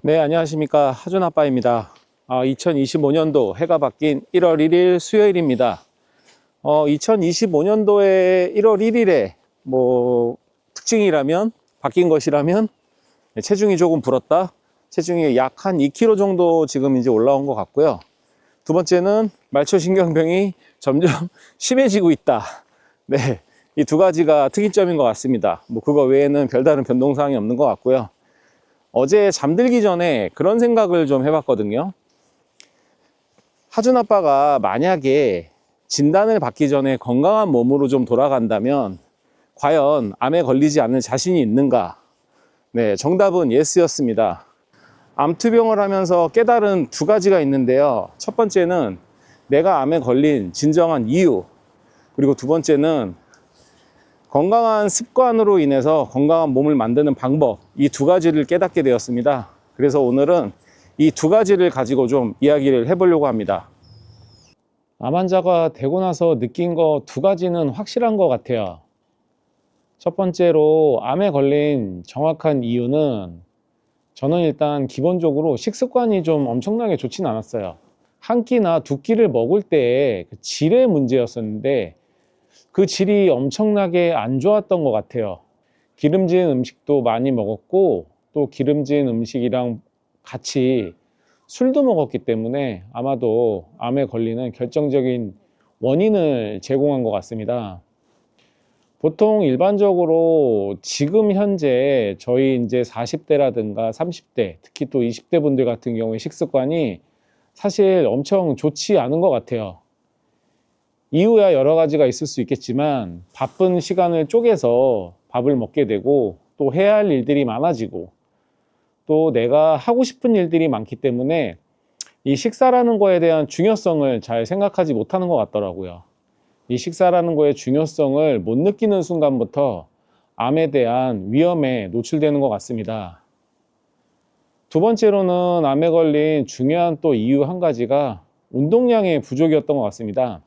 네, 안녕하십니까. 하준 아빠입니다. 2025년도 해가 바뀐 1월 1일 수요일입니다. 2025년도에 1월 1일에 특징이라면, 바뀐 것이라면, 체중이 조금 불었다. 체중이 약 한 2kg 정도 지금 이제 올라온 것 같고요. 두 번째는 말초신경병이 점점 심해지고 있다. 네, 이 두 가지가 특이점인 것 같습니다. 그거 외에는 별다른 변동사항이 없는 것 같고요. 어제 잠들기 전에 그런 생각을 좀 해봤거든요. 하준 아빠가 만약에 진단을 받기 전에 건강한 몸으로 좀 돌아간다면 과연 암에 걸리지 않을 자신이 있는가? 네, 정답은 예스였습니다. 암투병을 하면서 깨달은 두 가지가 있는데요. 첫 번째는 내가 암에 걸린 진정한 이유, 그리고 두 번째는 건강한 습관으로 인해서 건강한 몸을 만드는 방법, 이 두 가지를 깨닫게 되었습니다. 그래서 오늘은 이 두 가지를 가지고 좀 이야기를 해보려고 합니다. 암 환자가 되고 나서 느낀 거 두 가지는 확실한 것 같아요. 첫 번째로 암에 걸린 정확한 이유는 저는 일단 기본적으로 식습관이 좀 엄청나게 좋진 않았어요. 한 끼나 두 끼를 먹을 때의 그 질의 문제였었는데 그 질이 엄청나게 안 좋았던 것 같아요. 기름진 음식도 많이 먹었고 또 기름진 음식이랑 같이 술도 먹었기 때문에 아마도 암에 걸리는 결정적인 원인을 제공한 것 같습니다. 보통 일반적으로 지금 현재 저희 이제 40대라든가 30대, 특히 또 20대 분들 같은 경우에 식습관이 사실 엄청 좋지 않은 것 같아요. 이유야 여러 가지가 있을 수 있겠지만 바쁜 시간을 쪼개서 밥을 먹게 되고 또 해야 할 일들이 많아지고 또 내가 하고 싶은 일들이 많기 때문에 이 식사라는 거에 대한 중요성을 잘 생각하지 못하는 것 같더라고요. 이 식사라는 거의 중요성을 못 느끼는 순간부터 암에 대한 위험에 노출되는 것 같습니다. 두 번째로는 암에 걸린 중요한 또 이유 한 가지가 운동량의 부족이었던 것 같습니다.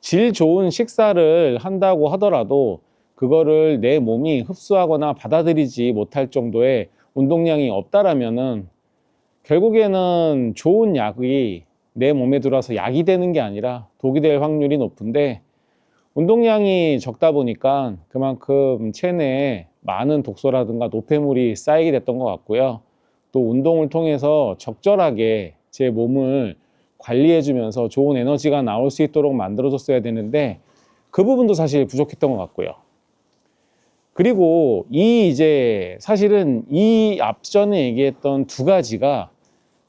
질 좋은 식사를 한다고 하더라도 그거를 내 몸이 흡수하거나 받아들이지 못할 정도의 운동량이 없다라면은 결국에는 좋은 약이 내 몸에 들어와서 약이 되는 게 아니라 독이 될 확률이 높은데 운동량이 적다 보니까 그만큼 체내에 많은 독소라든가 노폐물이 쌓이게 됐던 것 같고요. 또 운동을 통해서 적절하게 제 몸을 관리해 주면서 좋은 에너지가 나올 수 있도록 만들어 줬어야 되는데 그 부분도 사실 부족했던 것 같고요. 그리고 사실은 이 앞전에 얘기했던 두 가지가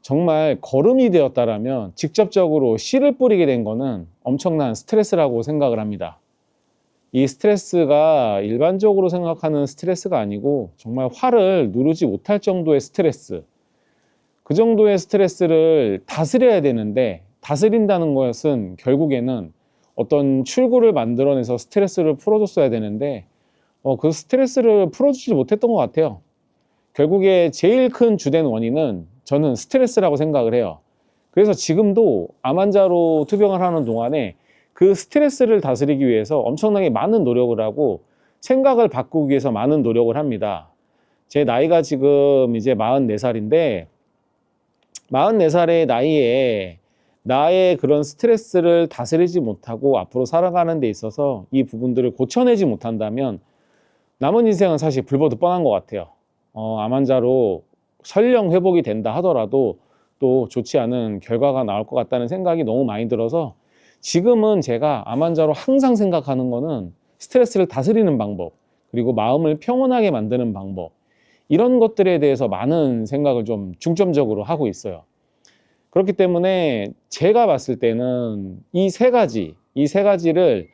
정말 거름이 되었다라면 직접적으로 씨를 뿌리게 된 거는 엄청난 스트레스라고 생각을 합니다. 이 스트레스가 일반적으로 생각하는 스트레스가 아니고 정말 화를 누르지 못할 정도의 스트레스, 그 정도의 스트레스를 다스려야 되는데 다스린다는 것은 결국에는 어떤 출구를 만들어내서 스트레스를 풀어줬어야 되는데 그 스트레스를 풀어주지 못했던 것 같아요. 결국에 제일 큰 주된 원인은 저는 스트레스라고 생각을 해요. 그래서 지금도 암 환자로 투병을 하는 동안에 그 스트레스를 다스리기 위해서 엄청나게 많은 노력을 하고 생각을 바꾸기 위해서 많은 노력을 합니다. 제 나이가 지금 이제 44살인데 44살의 나이에 나의 그런 스트레스를 다스리지 못하고 앞으로 살아가는 데 있어서 이 부분들을 고쳐내지 못한다면 남은 인생은 사실 불보듯 뻔한 것 같아요. 암 환자로 설령 회복이 된다 하더라도 또 좋지 않은 결과가 나올 것 같다는 생각이 너무 많이 들어서 지금은 제가 암 환자로 항상 생각하는 거는 스트레스를 다스리는 방법, 그리고 마음을 평온하게 만드는 방법, 이런 것들에 대해서 많은 생각을 좀 중점적으로 하고 있어요. 그렇기 때문에 제가 봤을 때는 이 세 가지를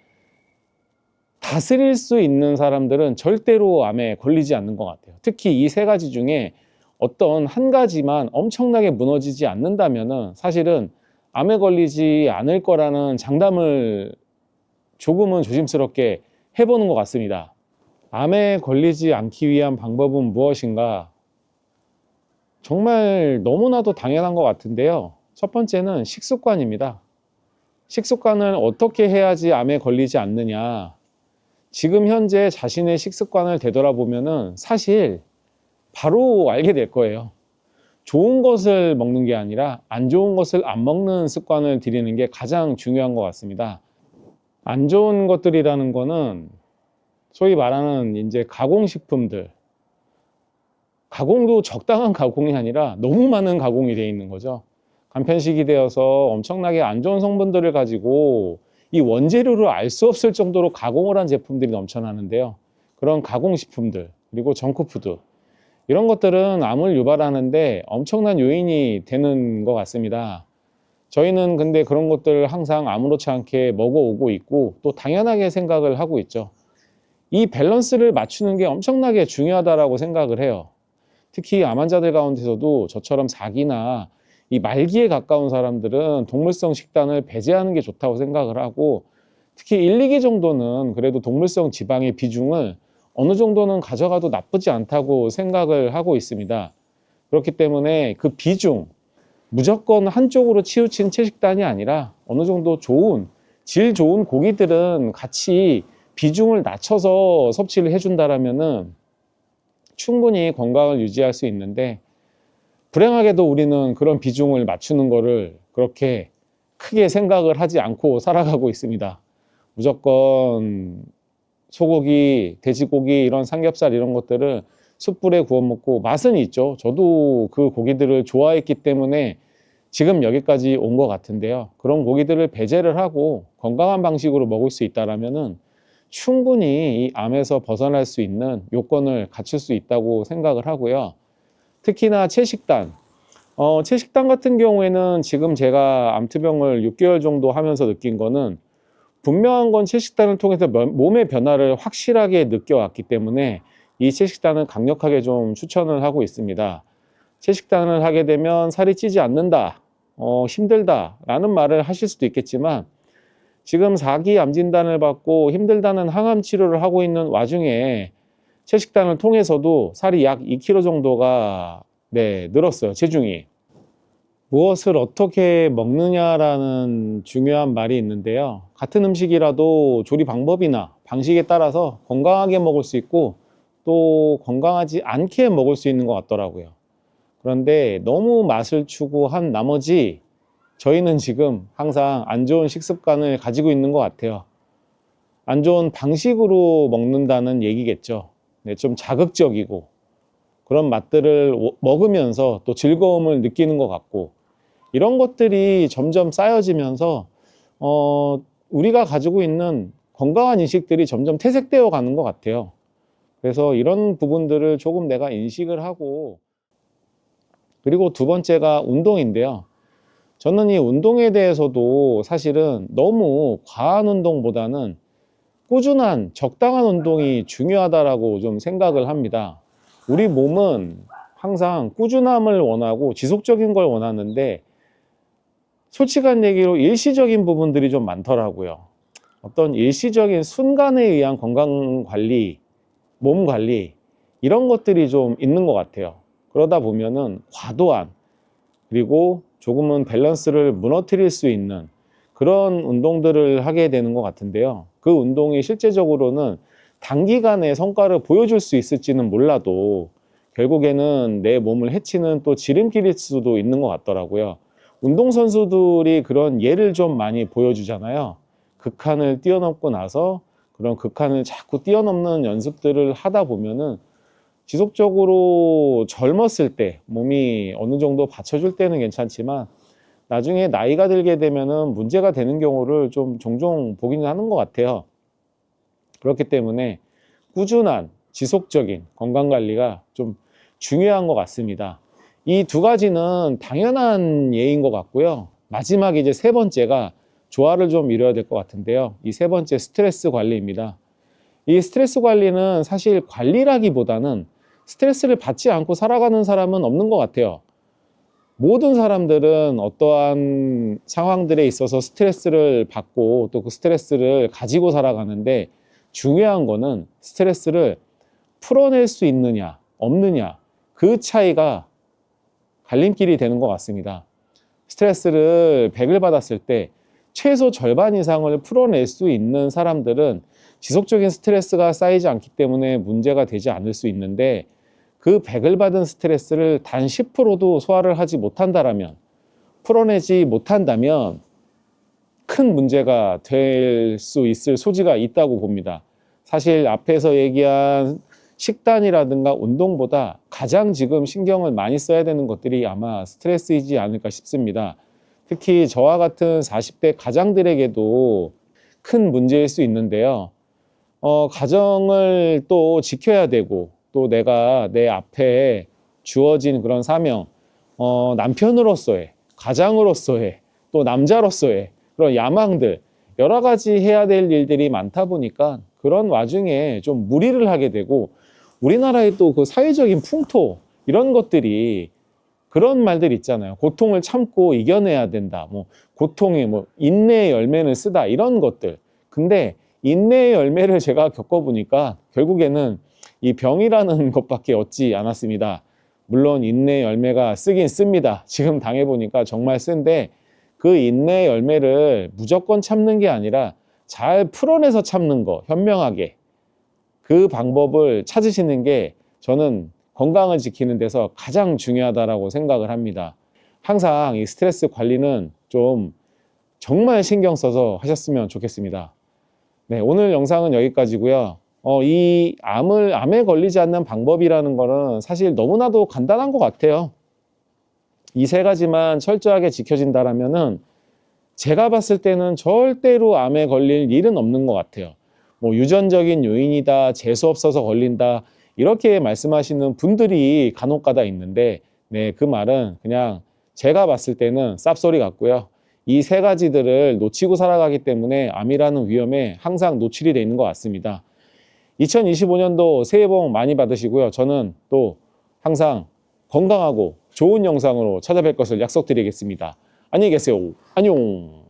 다스릴 수 있는 사람들은 절대로 암에 걸리지 않는 것 같아요. 특히 이 세 가지 중에 어떤 한 가지만 엄청나게 무너지지 않는다면은 사실은 암에 걸리지 않을 거라는 장담을 조금은 조심스럽게 해보는 것 같습니다. 암에 걸리지 않기 위한 방법은 무엇인가? 정말 너무나도 당연한 것 같은데요. 첫 번째는 식습관입니다. 식습관을 어떻게 해야지 암에 걸리지 않느냐? 지금 현재 자신의 식습관을 되돌아보면은 사실 바로 알게 될 거예요. 좋은 것을 먹는 게 아니라 안 좋은 것을 안 먹는 습관을 들이는 게 가장 중요한 것 같습니다. 안 좋은 것들이라는 거는 소위 말하는 이제 가공식품들, 가공도 적당한 가공이 아니라 너무 많은 가공이 되어 있는 거죠. 간편식이 되어서 엄청나게 안 좋은 성분들을 가지고 이 원재료를 알 수 없을 정도로 가공을 한 제품들이 넘쳐나는데요. 그런 가공식품들, 그리고 정크푸드, 이런 것들은 암을 유발하는데 엄청난 요인이 되는 것 같습니다. 저희는 근데 그런 것들을 항상 아무렇지 않게 먹어오고 있고 또 당연하게 생각을 하고 있죠. 이 밸런스를 맞추는 게 엄청나게 중요하다고 생각을 해요. 특히 암 환자들 가운데서도 저처럼 4기나 이 말기에 가까운 사람들은 동물성 식단을 배제하는 게 좋다고 생각을 하고, 특히 1, 2기 정도는 그래도 동물성 지방의 비중을 어느 정도는 가져가도 나쁘지 않다고 생각을 하고 있습니다. 그렇기 때문에 그 비중, 무조건 한쪽으로 치우친 채식단이 아니라 어느 정도 좋은, 질 좋은 고기들은 같이 비중을 낮춰서 섭취를 해준다라면은 충분히 건강을 유지할 수 있는데, 불행하게도 우리는 그런 비중을 맞추는 거를 그렇게 크게 생각을 하지 않고 살아가고 있습니다. 무조건 소고기, 돼지고기, 이런 삼겹살 이런 것들을 숯불에 구워 먹고 맛은 있죠. 저도 그 고기들을 좋아했기 때문에 지금 여기까지 온 것 같은데요. 그런 고기들을 배제를 하고 건강한 방식으로 먹을 수 있다라면은 충분히 이 암에서 벗어날 수 있는 요건을 갖출 수 있다고 생각을 하고요. 특히나 채식단. 채식단 같은 경우에는 지금 제가 암투병을 6개월 정도 하면서 느낀 거는, 분명한 건 채식단을 통해서 몸의 변화를 확실하게 느껴왔기 때문에 이 채식단은 강력하게 좀 추천을 하고 있습니다. 채식단을 하게 되면 살이 찌지 않는다, 힘들다 라는 말을 하실 수도 있겠지만, 지금 4기 암 진단을 받고 힘들다는 항암 치료를 하고 있는 와중에 채식단을 통해서도 살이 약 2kg 정도가 늘었어요, 체중이. 무엇을 어떻게 먹느냐라는 중요한 말이 있는데요. 같은 음식이라도 조리 방법이나 방식에 따라서 건강하게 먹을 수 있고 또 건강하지 않게 먹을 수 있는 것 같더라고요. 그런데 너무 맛을 추구한 나머지 저희는 지금 항상 안 좋은 식습관을 가지고 있는 것 같아요. 안 좋은 방식으로 먹는다는 얘기겠죠. 좀 자극적이고 그런 맛들을 먹으면서 또 즐거움을 느끼는 것 같고, 이런 것들이 점점 쌓여지면서 우리가 가지고 있는 건강한 인식들이 점점 퇴색되어 가는 것 같아요. 그래서 이런 부분들을 조금 내가 인식을 하고, 그리고 두 번째가 운동인데요. 저는 이 운동에 대해서도 사실은 너무 과한 운동보다는 꾸준한 적당한 운동이 중요하다라고 좀 생각을 합니다. 우리 몸은 항상 꾸준함을 원하고 지속적인 걸 원하는데, 솔직한 얘기로 일시적인 부분들이 좀 많더라고요. 어떤 일시적인 순간에 의한 건강 관리, 몸 관리, 이런 것들이 좀 있는 것 같아요. 그러다 보면은 과도한, 그리고 조금은 밸런스를 무너뜨릴 수 있는 그런 운동들을 하게 되는 것 같은데요. 그 운동이 실제적으로는 단기간에 성과를 보여줄 수 있을지는 몰라도 결국에는 내 몸을 해치는 또 지름길일 수도 있는 것 같더라고요. 운동선수들이 그런 예를 좀 많이 보여주잖아요. 극한을 뛰어넘고 나서 그런 극한을 자꾸 뛰어넘는 연습들을 하다 보면은 지속적으로 젊었을 때 몸이 어느 정도 받쳐줄 때는 괜찮지만 나중에 나이가 들게 되면은 문제가 되는 경우를 좀 종종 보기는 하는 것 같아요. 그렇기 때문에 꾸준한 지속적인 건강관리가 좀 중요한 것 같습니다. 이 두 가지는 당연한 예인 것 같고요. 마지막에 이제 세 번째가 조화를 좀 이뤄야 될 것 같은데요. 이 세 번째, 스트레스 관리입니다. 이 스트레스 관리는 사실 관리라기보다는 스트레스를 받지 않고 살아가는 사람은 없는 것 같아요. 모든 사람들은 어떠한 상황들에 있어서 스트레스를 받고 또 그 스트레스를 가지고 살아가는데, 중요한 거는 스트레스를 풀어낼 수 있느냐 없느냐, 그 차이가 갈림길이 되는 것 같습니다. 스트레스를 100을 받았을 때 최소 절반 이상을 풀어낼 수 있는 사람들은 지속적인 스트레스가 쌓이지 않기 때문에 문제가 되지 않을 수 있는데, 그 100을 받은 스트레스를 단 10%도 소화를 하지 못한다라면, 풀어내지 못한다면 큰 문제가 될 수 있을 소지가 있다고 봅니다. 사실 앞에서 얘기한 식단이라든가 운동보다 가장 지금 신경을 많이 써야 되는 것들이 아마 스트레스이지 않을까 싶습니다. 특히 저와 같은 40대 가장들에게도 큰 문제일 수 있는데요. 가정을 또 지켜야 되고, 또 내가 내 앞에 주어진 그런 사명, 남편으로서의, 가장으로서의, 또 남자로서의 그런 야망들, 여러 가지 해야 될 일들이 많다 보니까 그런 와중에 좀 무리를 하게 되고, 우리나라의 또 그 사회적인 풍토, 이런 것들이 그런 말들 있잖아요. 고통을 참고 이겨내야 된다. 뭐 고통이 뭐 인내의 열매는 쓰다, 이런 것들. 근데 인내의 열매를 제가 겪어보니까 결국에는 이 병이라는 것밖에 얻지 않았습니다. 물론 인내의 열매가 쓰긴 씁니다. 지금 당해보니까 정말 쓴데, 그 인내의 열매를 무조건 참는 게 아니라 잘 풀어내서 참는 거, 현명하게. 그 방법을 찾으시는 게 저는 건강을 지키는 데서 가장 중요하다고 생각을 합니다. 항상 이 스트레스 관리는 좀 정말 신경 써서 하셨으면 좋겠습니다. 네, 오늘 영상은 여기까지고요. 이 암에 걸리지 않는 방법이라는 거는 사실 너무나도 간단한 것 같아요. 이 세 가지만 철저하게 지켜진다라면은 제가 봤을 때는 절대로 암에 걸릴 일은 없는 것 같아요. 뭐 유전적인 요인이다, 재수 없어서 걸린다, 이렇게 말씀하시는 분들이 간혹가다 있는데, 네, 그 말은 그냥 제가 봤을 때는 쌉소리 같고요. 이 세 가지들을 놓치고 살아가기 때문에 암이라는 위험에 항상 노출이 되어 있는 것 같습니다. 2025년도 새해 복 많이 받으시고요. 저는 또 항상 건강하고 좋은 영상으로 찾아뵐 것을 약속드리겠습니다. 안녕히 계세요. 안녕.